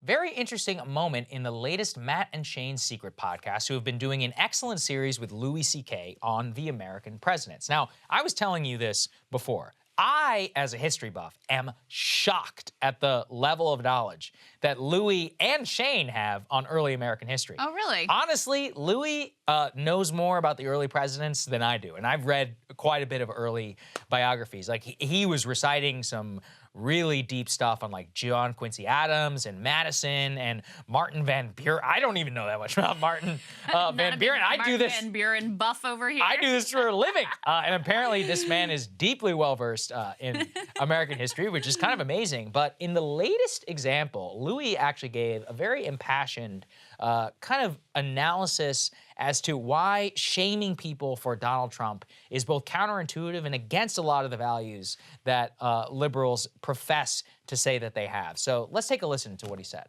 Very interesting moment in the latest Matt and Shane's Secret podcast, who have been doing an excellent series with Louis C.K. on the American presidents. Now, I was telling you this before. I, as a history buff, am shocked at the level of knowledge that Louis and Shane have on early American history. Oh, really? Honestly, Louis knows more about the early presidents than I do, and I've read quite a bit of early biographies. Like, he was reciting some really deep stuff on like John Quincy Adams and Madison and Martin Van Buren. I don't even know that much about Martin Van Buren. I do this. Van Buren buff over here. I do this for a living. And apparently this man is deeply well-versed in American history, which is kind of amazing. But in the latest example, Louis actually gave a very impassioned kind of analysis as to why shaming people for Donald Trump is both counterintuitive and against a lot of the values that liberals profess to say that they have. So let's take a listen to what he said.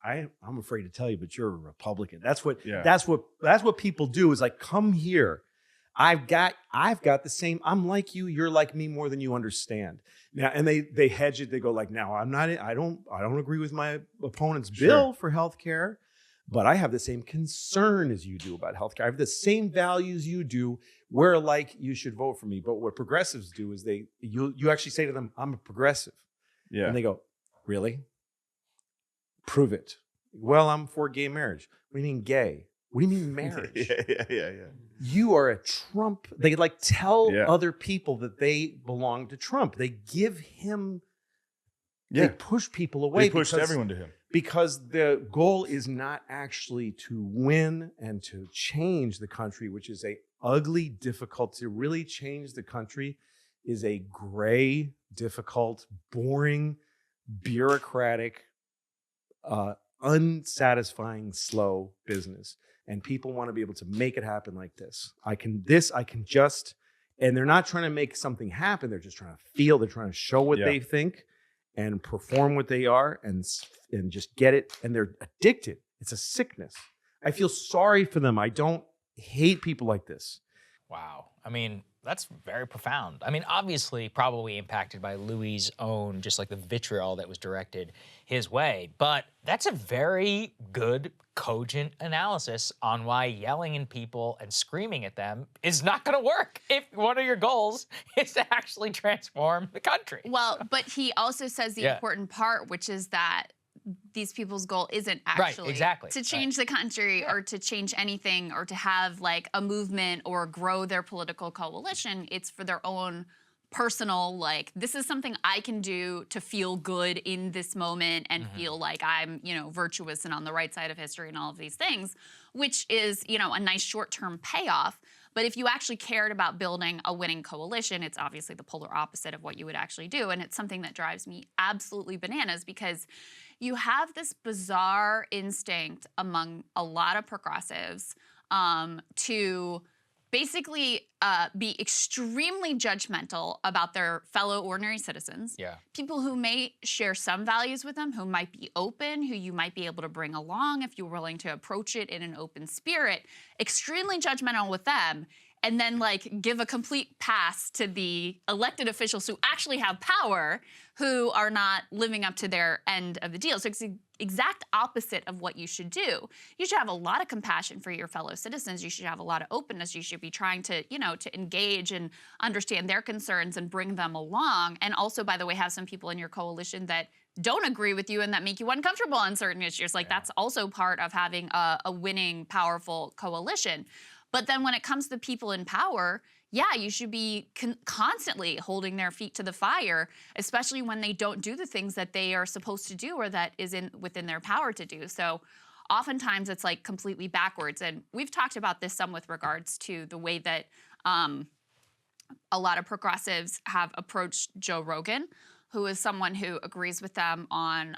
I'm afraid to tell you, but you're a Republican. That's what people do is like, come here. I've got the same. I'm like you. You're like me more than you understand. Now, and they hedge it. They go like, now I don't agree with my opponent's bill for healthcare, but I have the same concern as you do about healthcare. I have the same values you do. We're like, you should vote for me. But what progressives do is you actually say to them, I'm a progressive. Yeah. And they go, really? Prove it. Well, I'm for gay marriage. What do you mean gay? What do you mean marriage? Yeah. You are a Trump. They like tell other people that they belong to Trump. They give him, they push people away. They pushed everyone to him. Because the goal is not actually to win and to change the country, which is a ugly, difficult, to really change the country is a gray, difficult, boring, bureaucratic, unsatisfying, slow business. And people want to be able to make it happen like this. I can just, and they're not trying to make something happen. They're just trying to feel, they're trying to show what they think and perform what they are and just get it. And they're addicted. It's a sickness. I feel sorry for them. I don't hate people like this. Wow. I mean, that's very profound. I mean, obviously, probably impacted by Louis' own, just like the vitriol that was directed his way. But that's a very good, cogent analysis on why yelling at people and screaming at them is not going to work if one of your goals is to actually transform the country. Well, but he also says the important part, which is that these people's goal isn't actually to change the country or to change anything or to have like a movement or grow their political coalition. It's for their own personal, like, this is something I can do to feel good in this moment and feel like I'm, virtuous and on the right side of history and all of these things, which is, a nice short-term payoff. But if you actually cared about building a winning coalition, it's obviously the polar opposite of what you would actually do. And it's something that drives me absolutely bananas because you have this bizarre instinct among a lot of progressives to basically be extremely judgmental about their fellow ordinary citizens. Yeah. People who may share some values with them, who might be open, who you might be able to bring along if you're willing to approach it in an open spirit, extremely judgmental with them, and then like give a complete pass to the elected officials who actually have power, who are not living up to their end of the deal. So it's the exact opposite of what you should do. You should have a lot of compassion for your fellow citizens. You should have a lot of openness. You should be trying to, to engage and understand their concerns and bring them along. And also, by the way, have some people in your coalition that don't agree with you and that make you uncomfortable on certain issues. Like that's also part of having a winning, powerful coalition. But then when it comes to people in power, yeah, you should be constantly holding their feet to the fire, especially when they don't do the things that they are supposed to do or that is within their power to do. So oftentimes it's like completely backwards. And we've talked about this some with regards to the way that a lot of progressives have approached Joe Rogan, who is someone who agrees with them on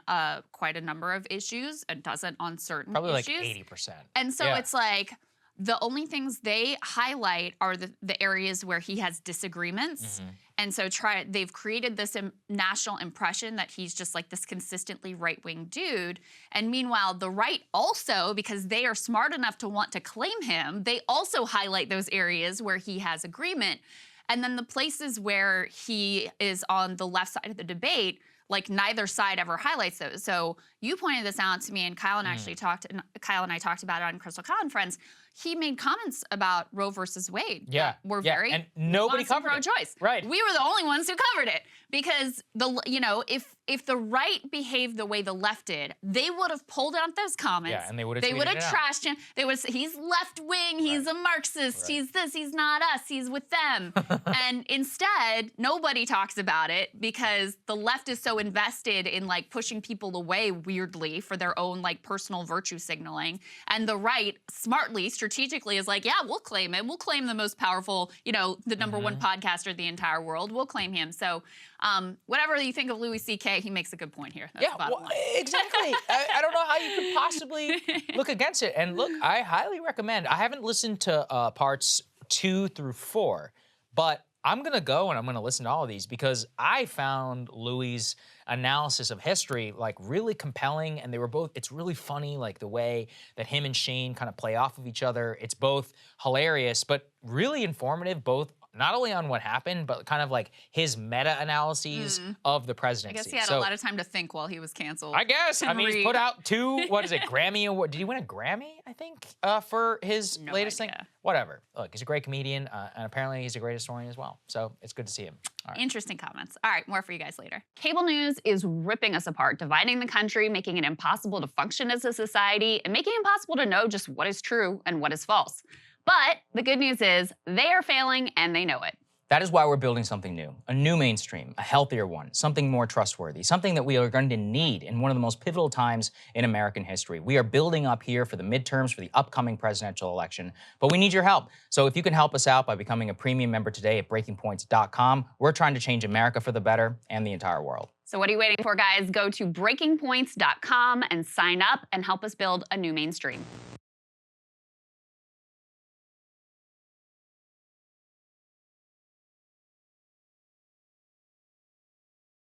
quite a number of issues and doesn't on certain issues. Probably like 80%. And so it's like, the only things they highlight are the areas where he has disagreements. And so they've created this national impression that he's just like this consistently right-wing dude. And meanwhile, the right also, because they are smart enough to want to claim him, they also highlight those areas where he has agreement. And then the places where he is on the left side of the debate, like neither side ever highlights those. So you pointed this out to me, and Kyle and I talked about it on Krystal and Friends. He made comments about Roe versus Wade. Yeah, were very and nobody covered pro-choice. Right, we were the only ones who covered it because if the right behaved the way the left did, they would have pulled out those comments. Yeah, and they would have trashed him. They would say he's left wing, he's a Marxist, he's this, he's not us, he's with them. And instead, nobody talks about it because the left is so invested in like pushing people away weirdly for their own like personal virtue signaling, and the right smartly, strategically is like, yeah, we'll claim it. We'll claim the most powerful, the number one podcaster in the entire world. We'll claim him. So whatever you think of Louis C.K., he makes a good point here. That's the bottom line. Exactly. I don't know how you could possibly look against it. And look, I highly recommend. I haven't listened to parts 2 through 4, but I'm going to go and I'm going to listen to all of these because I found Louis' analysis of history like really compelling, and they were both, it's really funny, like the way that him and Shane kind of play off of each other. It's both hilarious, but really informative, both not only on what happened, but kind of like his meta-analyses of the presidency. I guess he had a lot of time to think while he was canceled. I guess. I mean, he's put out 2, Grammy Award. Did he win a Grammy, I think, for his latest thing? Whatever. Look, he's a great comedian, and apparently he's a great historian as well. So it's good to see him. All right. Interesting comments. All right, more for you guys later. Cable news is ripping us apart, dividing the country, making it impossible to function as a society, and making it impossible to know just what is true and what is false. But the good news is they are failing and they know it. That is why we're building something new, a new mainstream, a healthier one, something more trustworthy, something that we are going to need in one of the most pivotal times in American history. We are building up here for the midterms, for the upcoming presidential election, but we need your help. So if you can help us out by becoming a premium member today at breakingpoints.com, we're trying to change America for the better and the entire world. So what are you waiting for, guys? Go to breakingpoints.com and sign up and help us build a new mainstream.